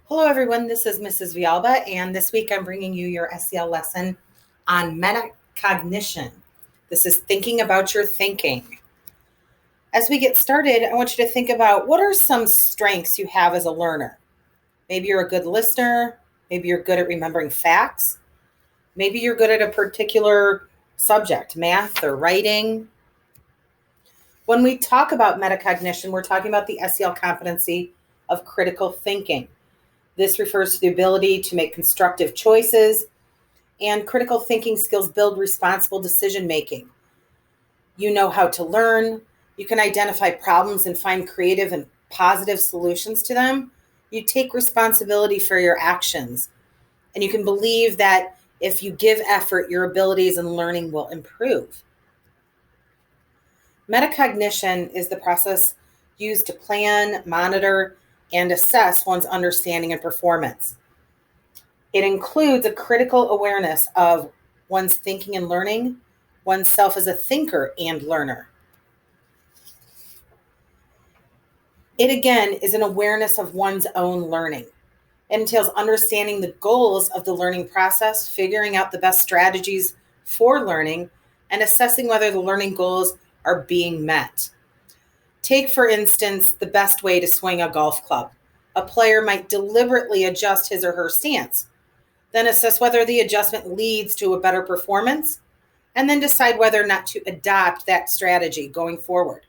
Hello, everyone. This is Mrs. Vialba, and this week I'm bringing you your SEL lesson on metacognition. This is thinking about your thinking. As we get started, I want you to think about what are some strengths you have as a learner. Maybe you're a good listener. Maybe you're good at remembering facts. Maybe you're good at a particular subject, math or writing. When we talk about metacognition, we're talking about the SEL competency of critical thinking. This refers to the ability to make constructive choices, and critical thinking skills build responsible decision making. You know how to learn, you can identify problems and find creative and positive solutions to them. You take responsibility for your actions, and you can believe that if you give effort, your abilities and learning will improve. Metacognition is the process used to plan, monitor, and assess one's understanding and performance. It includes a critical awareness of one's thinking and learning, oneself as a thinker and learner. It again is an awareness of one's own learning. It entails understanding the goals of the learning process, figuring out the best strategies for learning, and assessing whether the learning goals are being met. Take, for instance, the best way to swing a golf club. A player might deliberately adjust his or her stance, then assess whether the adjustment leads to a better performance, and then decide whether or not to adopt that strategy going forward.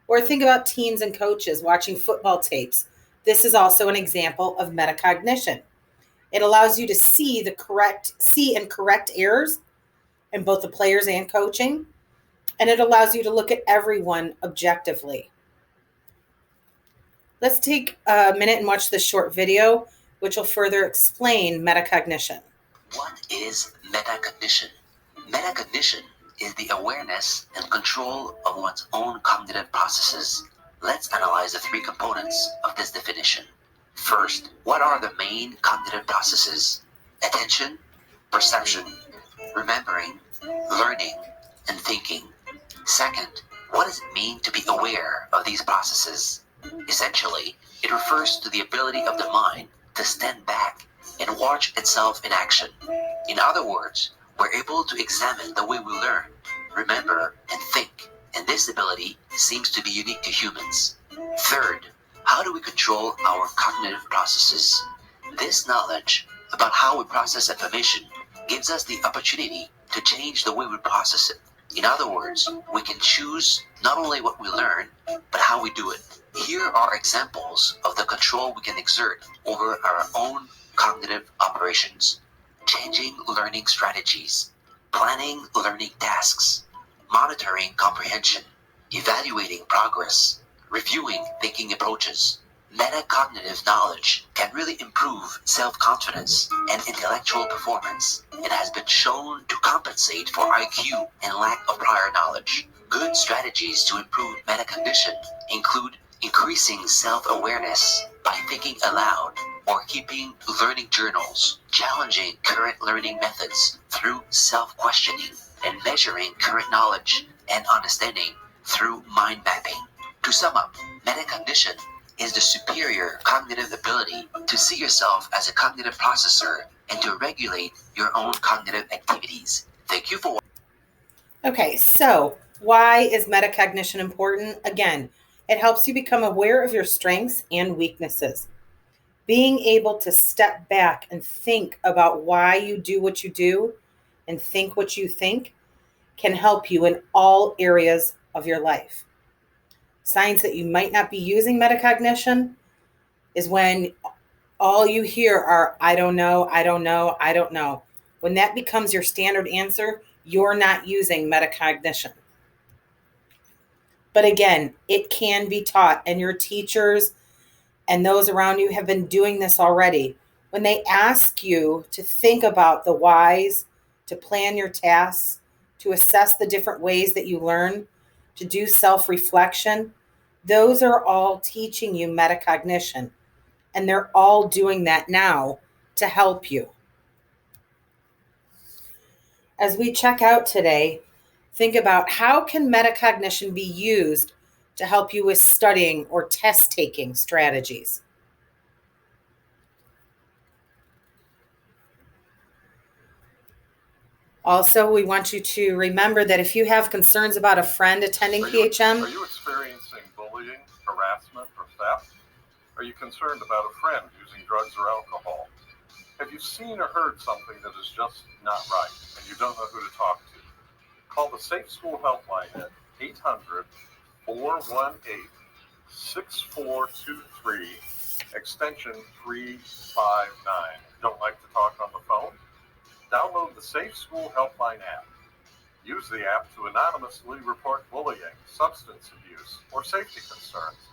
Or think about teams and coaches watching football tapes. This is also an example of metacognition. It allows you to see and correct errors in both the players and coaching, and it allows you to look at everyone objectively. Let's take a minute and watch this short video, which will further explain metacognition. What is metacognition? Metacognition is the awareness and control of one's own cognitive processes. Let's analyze the three components of this definition. First, what are the main cognitive processes? Attention, perception, remembering, learning, and thinking. Second, what does it mean to be aware of these processes? Essentially, it refers to the ability of the mind to stand back and watch itself in action. In other words, we're able to examine the way we learn, remember, and think, and this ability seems to be unique to humans. Third, how do we control our cognitive processes? This knowledge about how we process information gives us the opportunity to change the way we process it. In other words, we can choose not only what we learn, but how we do it. Here are examples of the control we can exert over our own cognitive operations. Changing learning strategies, planning learning tasks, monitoring comprehension, evaluating progress, reviewing thinking approaches. Metacognitive knowledge can really improve self-confidence and intellectual performance. It has been shown to compensate for IQ and lack of prior knowledge. Good strategies to improve metacognition include increasing self-awareness by thinking aloud or keeping learning journals, challenging current learning methods through self-questioning, and measuring current knowledge and understanding through mind mapping. To sum up, metacognition is the superior cognitive ability to see yourself as a cognitive processor and to regulate your own cognitive activities. Thank you for watching. Okay, so why is metacognition important? Again, it helps you become aware of your strengths and weaknesses. Being able to step back and think about why you do what you do and think what you think can help you in all areas of your life. Signs that you might not be using metacognition is when all you hear are, I don't know, I don't know, I don't know. When that becomes your standard answer, you're not using metacognition. But again, it can be taught, and your teachers and those around you have been doing this already. When they ask you to think about the whys, to plan your tasks, to assess the different ways that you learn, to do self-reflection, those are all teaching you metacognition. And they're all doing that now to help you. As we check out today, think about how can metacognition be used to help you with studying or test-taking strategies. Also, we want you to remember that if you have concerns about a friend attending PHM. Are you experiencing bullying, harassment, or theft? Are you concerned about a friend using drugs or alcohol? Have you seen or heard something that is just not right and you don't know who to talk to? Call the Safe School Helpline at 800-418-6423, extension 359. Don't like to talk on the phone? Download the Safe School Helpline app. Use the app to anonymously report bullying, substance abuse, or safety concerns,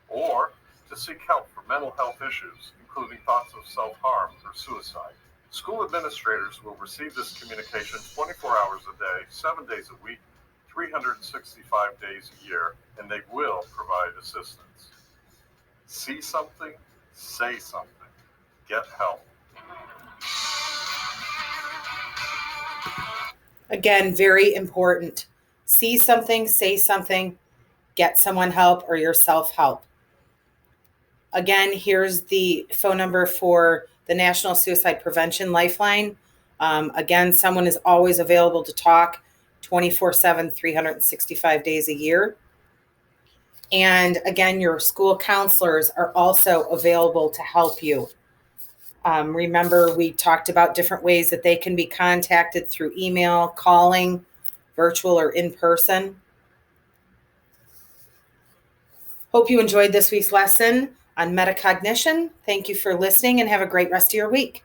or to seek help for mental health issues, including thoughts of self-harm or suicide. School administrators will receive this communication 24 hours a day, 7 days a week, 365 days a year, and they will provide assistance. See something, say something, get help. Again, very important. See something, say something, get someone help or yourself help. Again, here's the phone number for the National Suicide Prevention Lifeline. Again, someone is always available to talk 24/7, 365 days a year. And again, your school counselors are also available to help you. Remember, we talked about different ways that they can be contacted through email, calling, virtual, or in person. Hope you enjoyed this week's lesson on metacognition. Thank you for listening and have a great rest of your week.